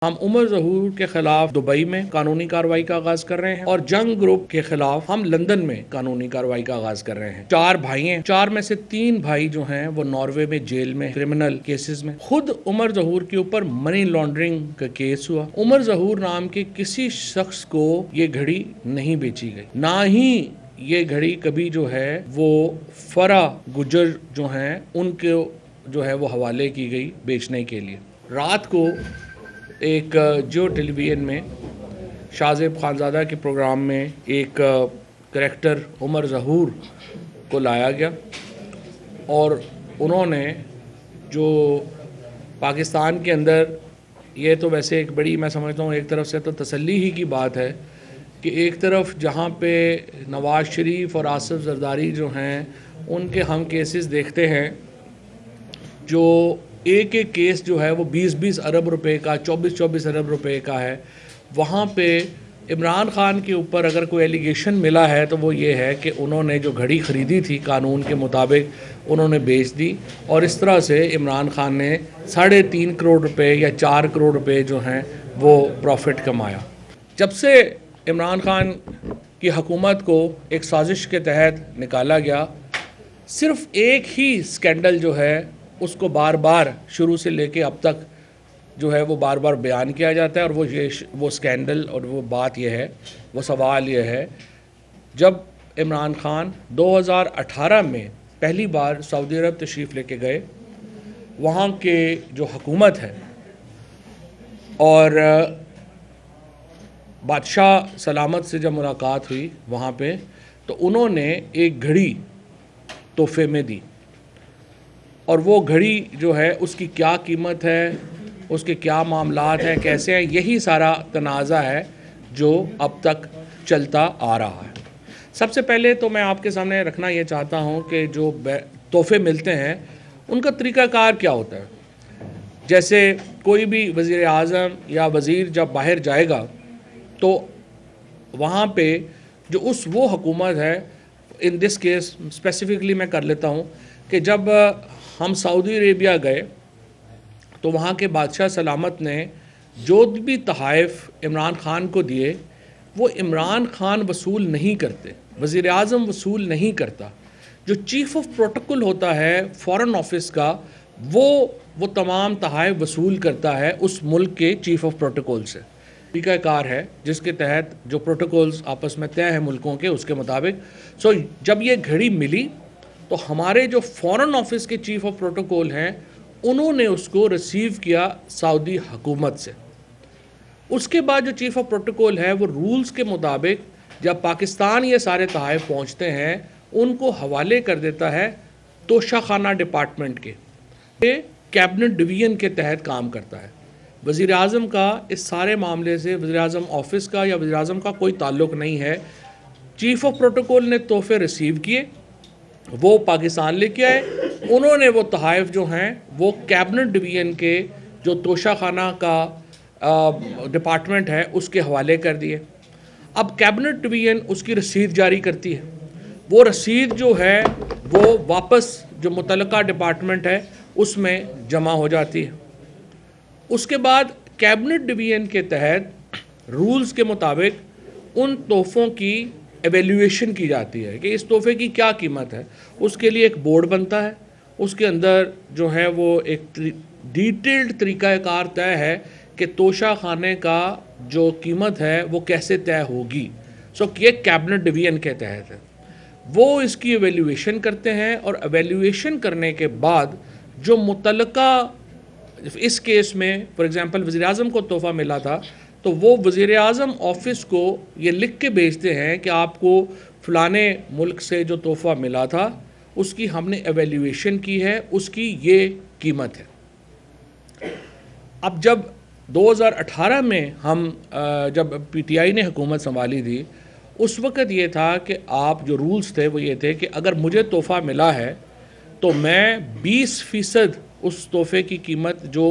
हम उमर ज़हूर के खिलाफ दुबई में कानूनी कार्रवाई का आगाज कर रहे हैं और जंग ग्रुप के खिलाफ हम लंदन में कानूनी कार्रवाई का आगाज कर रहे हैं। 4 भाई हैं, 4 में से 3 भाई जो हैं वो नॉर्वे में जेल में क्रिमिनल केसेस में। खुद उमर ज़हूर के ऊपर मनी लॉन्ड्रिंग का केस हुआ। उमर ज़हूर नाम के किसी शख्स को ये घड़ी नहीं बेची गई, ना ही ये घड़ी कभी जो है वो फरा गुजर जो हैं उनके जो है वो हवाले की गई बेचने के लिए। रात को एक जियो टेलीविज़न में शाहज़ेब खानज़ादा के प्रोग्राम में एक करैक्टर उमर ज़हूर को लाया गया और उन्होंने जो पाकिस्तान के अंदर, ये तो वैसे एक बड़ी, मैं समझता हूँ एक तरफ से तो तसल्ली ही की बात है कि एक तरफ जहाँ पे नवाज़ शरीफ और आसिफ जरदारी जो हैं उनके हम केसेस देखते हैं, जो एक एक केस जो है वो 20-20 अरब रुपए का, 24-24 अरब रुपए का है। वहाँ पे इमरान खान के ऊपर अगर कोई एलिगेशन मिला है तो वो ये है कि उन्होंने जो घड़ी ख़रीदी थी कानून के मुताबिक उन्होंने बेच दी और इस तरह से इमरान खान ने 3.5 करोड़ रुपए या 4 करोड़ रुपए जो हैं वो प्रॉफिट कमाया। जब से इमरान खान की हुकूमत को एक साजिश के तहत निकाला गया, सिर्फ़ एक ही स्कैंडल जो है उसको बार बार शुरू से लेके अब तक जो है वो बार बार बयान किया जाता है और वो स्कैंडल और वो बात ये है, वो सवाल ये है, जब इमरान खान 2018 में पहली बार सऊदी अरब तशरीफ़ लेके गए, वहाँ के जो हुकूमत है और बादशाह सलामत से जब मुलाकात हुई वहाँ पे, तो उन्होंने एक घड़ी तोहफे में दी और वो घड़ी जो है उसकी क्या कीमत है, उसके क्या मामलात हैं, कैसे हैं, यही सारा तनाज़ा है जो अब तक चलता आ रहा है। सबसे पहले तो मैं आपके सामने रखना ये चाहता हूँ कि जो तोहफे मिलते हैं उनका तरीक़ाकार क्या होता है। जैसे कोई भी वज़ीर आज़म या वज़ीर जब बाहर जाएगा तो वहाँ पे जो वो हुकूमत है, इन दिस केस स्पेसिफ़िकली मैं कर लेता हूँ कि जब हम सऊदी अरेबिया गए तो वहाँ के बादशाह सलामत ने जो भी तोहफ़े इमरान खान को दिए वो इमरान खान वसूल नहीं करते, वज़ीर आज़म वसूल नहीं करता। जो चीफ़ ऑफ प्रोटोकॉल होता है फ़ॉरेन ऑफिस का, वो तमाम तोहफ़े वसूल करता है उस मुल्क के चीफ़ ऑफ प्रोटोकॉल से। तरीक़ाकार है जिसके तहत जो प्रोटोकॉल्स आपस में तय है मुल्कों के, उसके मुताबिक। सो जब ये घड़ी मिली तो हमारे जो फ़ॉरेन ऑफिस के चीफ़ ऑफ प्रोटोकॉल हैं उन्होंने उसको रिसीव किया सऊदी हुकूमत से। उसके बाद जो चीफ़ ऑफ प्रोटोकॉल है वो रूल्स के मुताबिक जब पाकिस्तान ये सारे तोहफ़े पहुँचते हैं उनको हवाले कर देता है तोशाखाना डिपार्टमेंट के। ये कैबिनेट डिवीज़न के तहत काम करता है। वज़ीर आज़म का इस सारे मामले से वज़ीर आज़म ऑफिस का या वज़ीर आज़म का कोई ताल्लुक़ नहीं है। चीफ़ ऑफ प्रोटोकॉल ने तोहफ़े रिसीव किए, वो पाकिस्तान लेके आए, उन्होंने वो तोहफ़े जो हैं वो कैबिनेट डिवीज़न के जो तोशाखाना का डिपार्टमेंट है उसके हवाले कर दिए। अब कैबिनेट डिवीज़न उसकी रसीद जारी करती है, वो रसीद जो है वो वापस जो मुतल्लिका डिपार्टमेंट है उसमें जमा हो जाती है। उसके बाद कैबिनेट डिवीज़न के तहत रूल्स के मुताबिक उन तोहफ़ों की एवेल्यूएशन की जाती है कि इस तोहफ़े की क्या कीमत है। उसके लिए एक बोर्ड बनता है, उसके अंदर जो है वो एक डिटेल्ड तरीक़ाकार तय है कि तोशा खाने का जो कीमत है वो कैसे तय होगी। सो ये कैबिनेट डिवीज़न के तहत है, वो इसकी एवेल्यूएशन करते हैं और एवेल्यूएशन करने के बाद जो मुतल्लिका, इस केस में फॉर एग्ज़ाम्पल वज़ीर आज़म को तोहफ़ा मिला था तो वो वज़ीर आज़म ऑफिस को ये लिख के भेजते हैं कि आपको फ़लाने मुल्क से जो तोहफ़ा मिला था उसकी हमने एवेल्यूएशन की है, उसकी ये कीमत है। अब जब 2018 में हम जब पीटीआई ने हुकूमत संभाली थी उस वक़्त ये था कि आप जो रूल्स थे वो ये थे कि अगर मुझे तोहफ़ा मिला है तो मैं 20% उस तोहफ़े की कीमत जो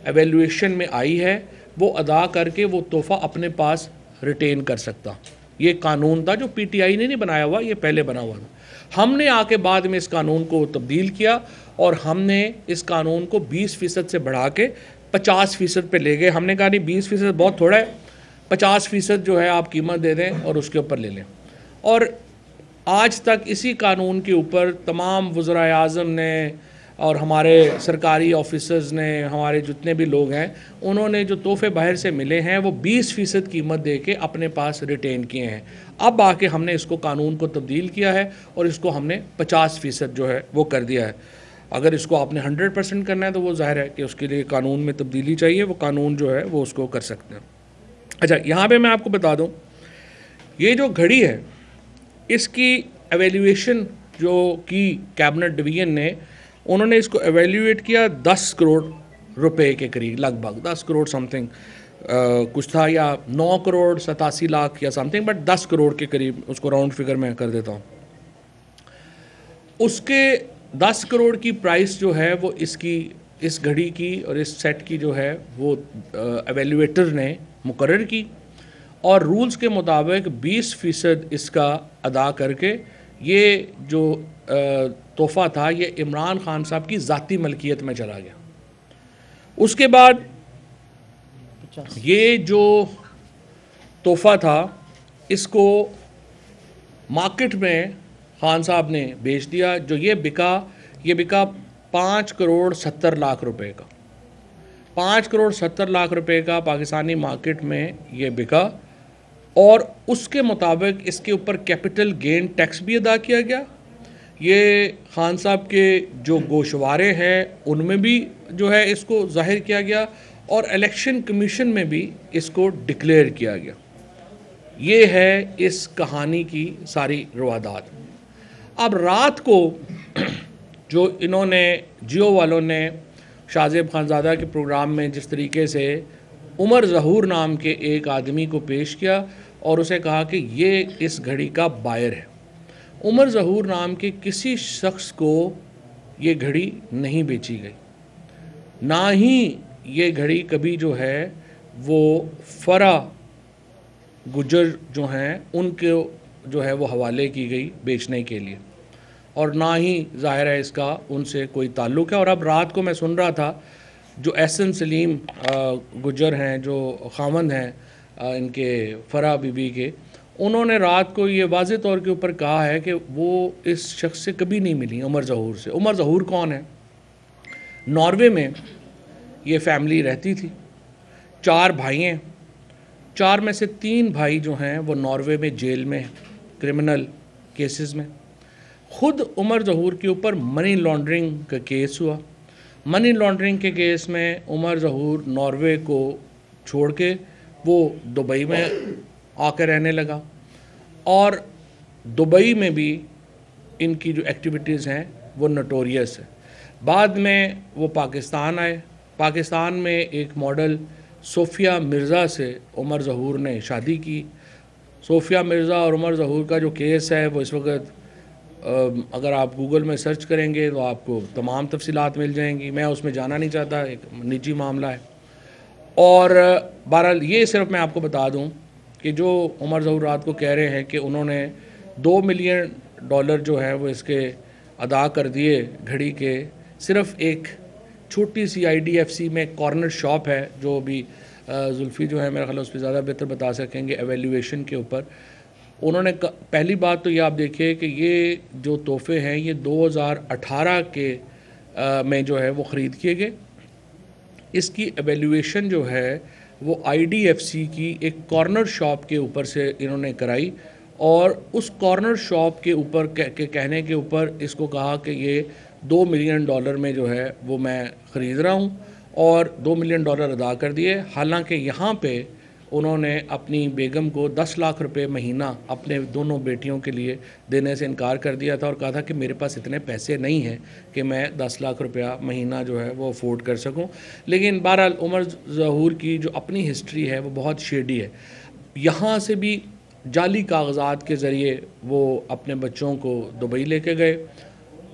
एवेल्यूएशन में आई है वो अदा करके वो तोहफ़ा अपने पास रिटेन कर सकता। ये कानून था जो पीटीआई ने नहीं बनाया हुआ, ये पहले बना हुआ था। हमने आके बाद में इस कानून को तब्दील किया और हमने इस कानून को 20% से बढ़ा के 50% पे ले गए। हमने कहा नहीं 20% बहुत थोड़ा है, 50% जो है आप कीमत दे दें और उसके ऊपर ले लें। और आज तक इसी कानून के ऊपर तमाम वज़राए आज़म ने और हमारे सरकारी ऑफिसर्स ने, हमारे जितने भी लोग हैं, उन्होंने जो तोहफे बाहर से मिले हैं वो 20% कीमत दे के अपने पास रिटेन किए हैं। अब आके हमने इसको कानून को तब्दील किया है और इसको हमने 50% जो है वो कर दिया है। अगर इसको आपने 100% करना है तो वो ज़ाहिर है कि उसके लिए कानून में तब्दीली चाहिए, वो कानून जो है वो उसको कर सकते हैं। अच्छा, यहाँ पे मैं आपको बता दूँ, ये जो घड़ी है इसकी एवेल्यूएशन जो की कैबिनेट डिवीज़न ने, उन्होंने इसको एवेल्यूएट किया 10 करोड़ रुपए के करीब, लगभग 10 करोड़ समथिंग कुछ था, या 9 करोड़ 87 लाख या समथिंग, बट 10 करोड़ के करीब, उसको राउंड फिगर में कर देता हूँ। उसके 10 करोड़ की प्राइस जो है वो इसकी, इस घड़ी की और इस सेट की जो है वो एवेल्यूएटर ने मुकर्रर की, और रूल्स के मुताबिक 20% इसका अदा करके ये जो तोहफ़ा था ये इमरान खान साहब की ज़ाती मलकियत में चला गया। उसके बाद ये जो तोहफ़ा था इसको मार्केट में खान साहब ने बेच दिया। जो ये बिका 5 करोड़ 70 लाख रुपए का, 5 करोड़ 70 लाख रुपए का पाकिस्तानी मार्केट में ये बिका, और उसके मुताबिक इसके ऊपर कैपिटल गेन टैक्स भी अदा किया गया। ये खान साहब के जो गोशवारे हैं उनमें भी जो है इसको जाहिर किया गया, और इलेक्शन कमीशन में भी इसको डिक्लेयर किया गया। ये है इस कहानी की सारी रवादात। अब रात को जो इन्होंने जियो वालों ने शाहज़ेब खानज़ादा के प्रोग्राम में जिस तरीके से उमर ज़हूर नाम के एक आदमी को पेश किया और उसे कहा कि ये इस घड़ी का बायर है, उमर ज़हूर नाम के किसी शख्स को ये घड़ी नहीं बेची गई, ना ही ये घड़ी कभी जो है वो फरा गुजर जो हैं उनके जो है वो हवाले की गई बेचने के लिए, और ना ही ज़ाहिर है इसका उनसे कोई ताल्लुक़ है। और अब रात को मैं सुन रहा था जो एहसन सलीम गुजर हैं, जो खामंद हैं इनके फ़रा बीबी के, उन्होंने रात को ये वाज़े तौर के ऊपर कहा है कि वो इस शख्स से कभी नहीं मिली, उमर ज़हूर से। उमर ज़हूर कौन है? नॉर्वे में ये फैमिली रहती थी, 4 भाई हैं, 4 में से 3 भाई जो हैं वो नॉर्वे में जेल में हैं क्रिमिनल केसेस में। ख़ुद उमर ज़हूर के ऊपर मनी लॉन्ड्रिंग का केस हुआ। मनी लॉन्ड्रिंग के केस में उमर ज़हूर नॉर्वे को छोड़ के वो दुबई में आकर रहने लगा, और दुबई में भी इनकी जो एक्टिविटीज़ हैं वो नोटोरियस है। बाद में वो पाकिस्तान आए। पाकिस्तान में एक मॉडल सोफ़िया मिर्ज़ा से उमर ज़हूर ने शादी की। सोफ़िया मिर्ज़ा और उमर ज़हूर का जो केस है वो इस वक्त अगर आप गूगल में सर्च करेंगे तो आपको तमाम तफसीलात मिल जाएंगी। मैं उसमें जाना नहीं चाहता, एक निजी मामला है। और बहरहाल ये सिर्फ मैं आपको बता दूं कि जो उमर ज़हूर रात को कह रहे हैं कि उन्होंने $2 मिलियन जो है वो इसके अदा कर दिए घड़ी के, सिर्फ एक छोटी सी IDFC में कॉर्नर शॉप है, जो भी जुल्फ़ी जो है मेरा ख्याल उस पर ज़्यादा बेहतर बता सकेंगे एवेल्यूएशन के ऊपर। उन्होंने पहली बात तो ये आप देखिए कि ये जो तोहफ़े हैं ये 2018 के में जो है वो ख़रीद किए गए। इसकी एवेल्यूएशन जो है वो IDFC की एक कॉर्नर शॉप के ऊपर से इन्होंने कराई, और उस कॉर्नर शॉप के ऊपर कहने के ऊपर इसको कहा कि ये $2 मिलियन में जो है वो मैं ख़रीद रहा हूँ, और $2 मिलियन अदा कर दिए। हालांकि यहाँ पे उन्होंने अपनी बेगम को 10 लाख रुपए महीना अपने दोनों बेटियों के लिए देने से इनकार कर दिया था, और कहा था कि मेरे पास इतने पैसे नहीं हैं कि मैं 10 लाख रुपया महीना जो है वो अफोर्ड कर सकूं। लेकिन बहरहाल उमर ज़हूर की जो अपनी हिस्ट्री है वो बहुत शेडी है। यहाँ से भी जाली कागज़ात के ज़रिए वो अपने बच्चों को दुबई लेके गए,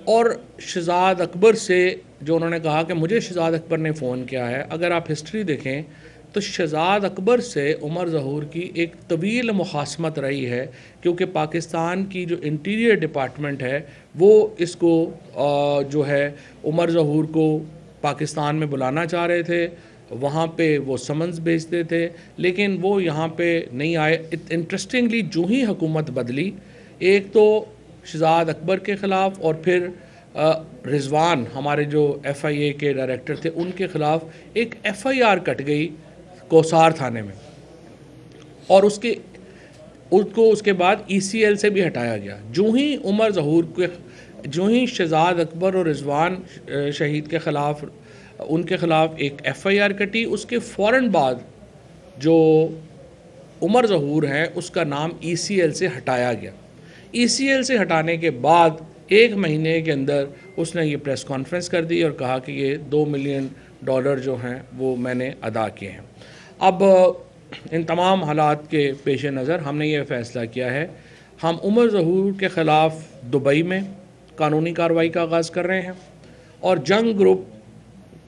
और शहज़ाद अकबर से जो उन्होंने कहा कि मुझे शहज़ाद अकबर ने फ़ोन किया है, अगर आप हिस्ट्री देखें तो शहज़ाद अकबर से उमर ज़हूर की एक तवील मुखासमत रही है, क्योंकि पाकिस्तान की जो इंटीरियर डिपार्टमेंट है वो इसको जो है उमर ज़हूर को पाकिस्तान में बुलाना चाह रहे थे। वहाँ पे वो समन्स भेजते थे, लेकिन वो यहाँ पे नहीं आए। इंटरेस्टिंगली जो ही हुकूमत बदली, एक तो शहजाद अकबर के ख़िलाफ़ और फिर रिजवान हमारे जो FIA के डायरेक्टर थे उनके ख़िलाफ़ एक FIR कट गई कोसार थाने में, और उसके बाद ECL से भी हटाया गया। जो ही शहजाद अकबर और रिजवान शहीद के ख़िलाफ़ उनके ख़िलाफ़ एक FIR कटी, उसके फ़ौरन बाद जो उमर ज़हूर हैं उसका नाम ECL से हटाया गया। ECL से हटाने के बाद 1 महीने के अंदर उसने ये प्रेस कॉन्फ्रेंस कर दी और कहा कि ये $2 मिलियन जो हैं वो मैंने अदा किए हैं। अब इन तमाम हालात के पेश नज़र हमने ये फ़ैसला किया है, हम उमर ज़हूर के ख़िलाफ़ दुबई में कानूनी कार्रवाई का आगाज़ कर रहे हैं और जंग ग्रुप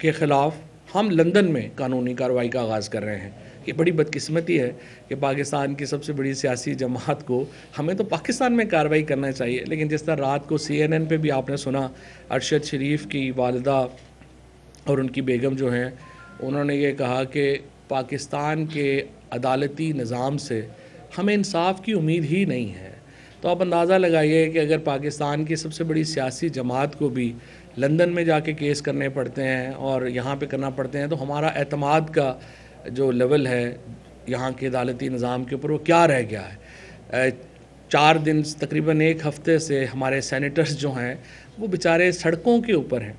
के ख़िलाफ़ हम लंदन में कानूनी कार्रवाई का आगाज़ कर रहे हैं। ये बड़ी बदकिस्मती है कि पाकिस्तान की सबसे बड़ी सियासी जमात को, हमें तो पाकिस्तान में कार्रवाई करना चाहिए, लेकिन जिस तरह रात को CNN पे भी आपने सुना, अरशद शरीफ की वालिदा और उनकी बेगम जो हैं, उन्होंने ये कहा कि पाकिस्तान के अदालती निज़ाम से हमें इंसाफ की उम्मीद ही नहीं है। तो आप अंदाज़ा लगाइए कि अगर पाकिस्तान की सबसे बड़ी सियासी जमात को भी लंदन में जाके केस करने पड़ते हैं और यहाँ पे करना पड़ते हैं, तो हमारा एतमाद का जो लेवल है यहाँ के अदालती निज़ाम के ऊपर वो क्या रह गया है। 4 दिन तकरीबन 1 हफ़्ते से हमारे सेनेटर्स जो हैं वो बेचारे सड़कों के ऊपर हैं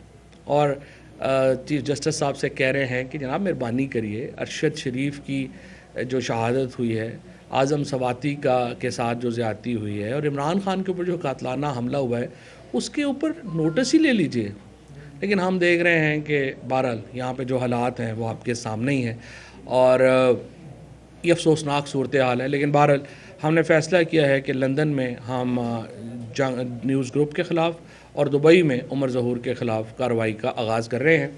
और चीफ़ जस्टिस साहब से कह रहे हैं कि जनाब मेहरबानी करिए, अरशद शरीफ की जो शहादत हुई है, आज़म सवाती के साथ जो ज़्यादती हुई है और इमरान खान के ऊपर जो कातलाना हमला हुआ है, उसके ऊपर नोटिस ही ले लीजिए। लेकिन हम देख रहे हैं कि बहरहाल यहाँ पे जो हालात हैं वो आपके सामने ही हैं और ये अफसोसनाक सूरत हाल है। लेकिन बहरहाल हमने फ़ैसला किया है कि लंदन में हम न्यूज़ ग्रुप के ख़िलाफ़ और दुबई में उमर ज़हूर के ख़िलाफ़ कार्रवाई का आगाज़ कर रहे हैं।